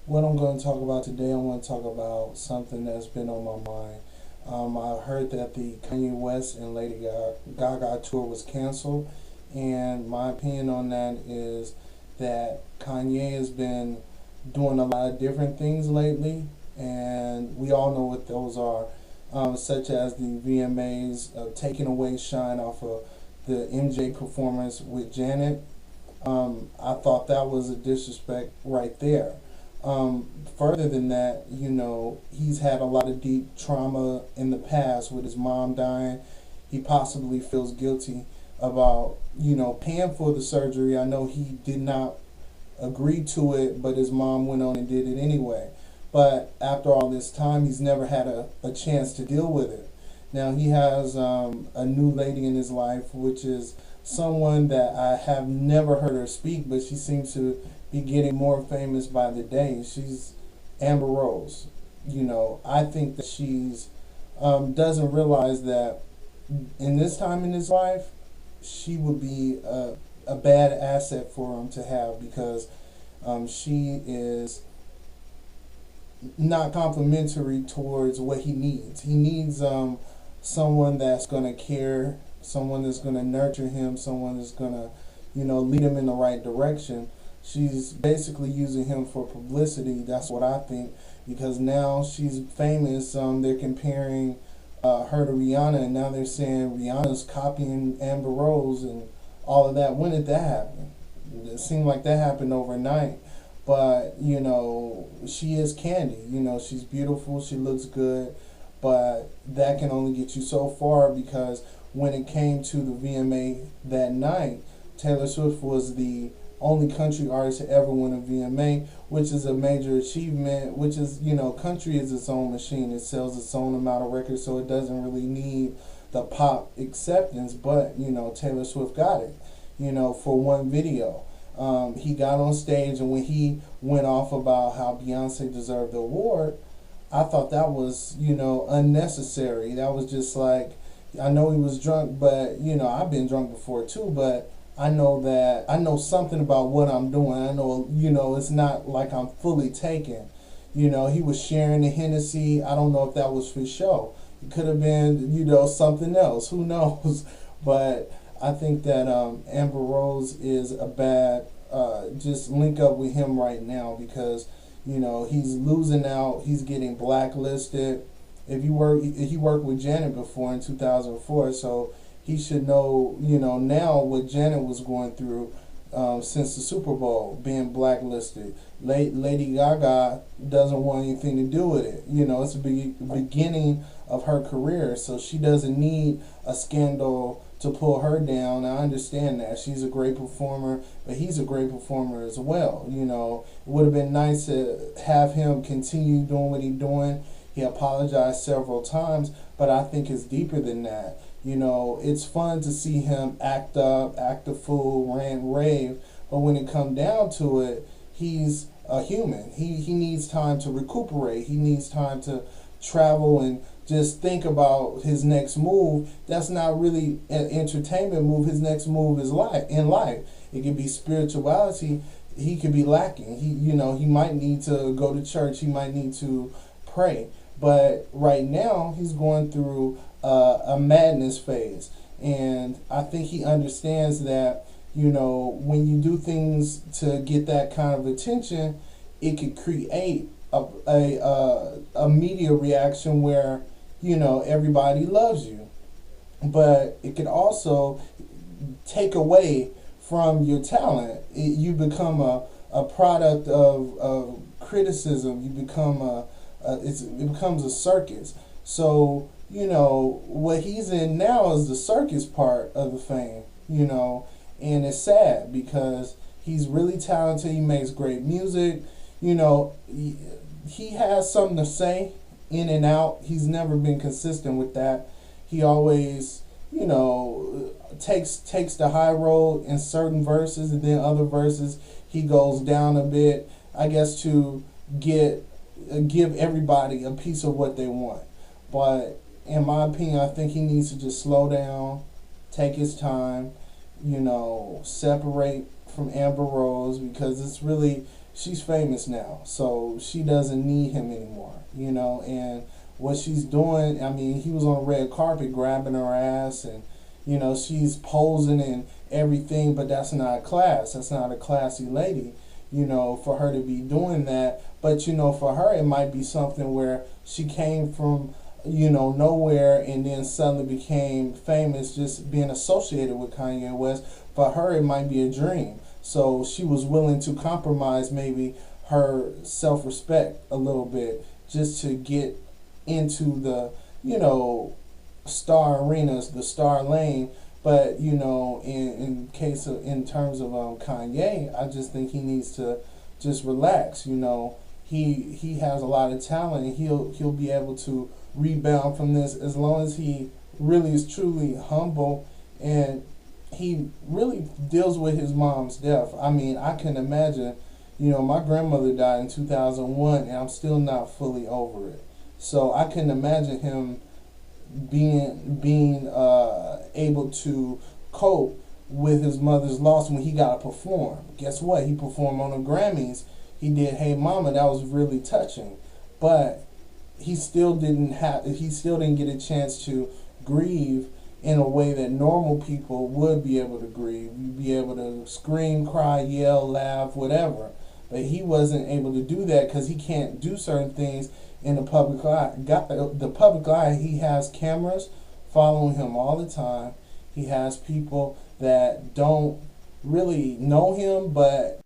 What I'm going to talk about today, I want to talk about something that's been on my mind. I heard that the Kanye West and Lady Gaga tour was canceled, and my opinion on that is that Kanye has been doing a lot of different things lately, and we all know what those are, such as the VMAs taking away shine off of the MJ performance with Janet. I thought that was a disrespect right there. Further than that, he's had a lot of deep trauma in the past with his mom dying. He possibly feels guilty about, paying for the surgery. I know he did not agree to it, but his mom went on and did it anyway. But after all this time, he's never had a chance to deal with it. Now he has a new lady in his life, which is someone that I have never heard her speak, but she seems to be getting more famous by the day. She's Amber Rose. I think that she's doesn't realize that in this time in his life, she would be a bad asset for him to have because she is not complimentary towards what he needs. He needs someone that's going to care, someone that's going to nurture him, someone that's going to, lead him in the right direction. She's basically using him for publicity. That's what I think, because now she's famous. They're comparing her to Rihanna, and now they're saying Rihanna's copying Amber Rose and all of that. When did that happen? It seemed like that happened overnight. But, she is Candy. She's beautiful, she looks good, but that can only get you so far because when it came to the VMA that night, Taylor Swift was the only country artist to ever win a VMA, which is a major achievement, which is, country is its own machine. It sells its own amount of records, so it doesn't really need the pop acceptance, but, Taylor Swift got it, for one video. He got on stage, and when he went off about how Beyonce deserved the award, I thought that was, unnecessary. That was just like, I know he was drunk, but, I've been drunk before too, but I know something about what I'm doing. I know, it's not like I'm fully taken. He was sharing the Hennessy. I don't know if that was for show. It could have been, something else. Who knows? But I think that Amber Rose is a bad, just link up with him right now because, he's losing out. He's getting blacklisted. He worked with Janet before in 2004, so he should know, now what Janet was going through since the Super Bowl, being blacklisted. Lady Gaga doesn't want anything to do with it. It's the beginning of her career, so she doesn't need a scandal to pull her down. I understand that. She's a great performer, but he's a great performer as well. It would have been nice to have him continue doing what he's doing. He apologized several times, but I think it's deeper than that. It's fun to see him act up, act a fool, rant, rave, but when it comes down to it, he's a human. He needs time to recuperate. He needs time to travel and just think about his next move. That's not really an entertainment move. His next move is in life. It could be spirituality. He could be lacking. He might need to go to church. He might need to pray. But right now, he's going through a madness phase. And I think he understands that, when you do things to get that kind of attention, it could create a media reaction where, everybody loves you. But it could also take away from your talent. You become a product of criticism. You become it becomes a circus. So, what he's in now is the circus part of the fame, and it's sad because he's really talented. He makes great music. He has something to say in and out. He's never been consistent with that. He always, takes the high road in certain verses, and then other verses he goes down a bit, I guess, to give everybody a piece of what they want. But in my opinion, I think he needs to just slow down, take his time, separate from Amber Rose, because it's really, she's famous now, so she doesn't need him anymore, you know. And what she's doing, I mean, he was on the red carpet grabbing her ass, and you know, she's posing and everything, but that's not class. That's not a classy lady, you know, for her to be doing that. But you know, for her, it might be something where she came from, you know, nowhere and then suddenly became famous just being associated with Kanye West. For her, it might be a dream. So she was willing to compromise maybe her self-respect a little bit just to get into the, you know, star arenas, the star lane. But you know, in terms of Kanye, I just think he needs to just relax. You know, he has a lot of talent, and he'll be able to rebound from this as long as he really is truly humble, and he really deals with his mom's death. I mean, I can imagine, you know, my grandmother died in 2001, and I'm still not fully over it. So I can imagine him being able to cope with his mother's loss when he got to perform. Guess what? He performed on the Grammys. He did "Hey Mama." That was really touching, but he still didn't get a chance to grieve in a way that normal people would be able to grieve. You'd be able to scream, cry, yell, laugh, whatever. But he wasn't able to do that because he can't do certain things in the public eye. The public eye, he has cameras following him all the time. He has people that don't really know him, but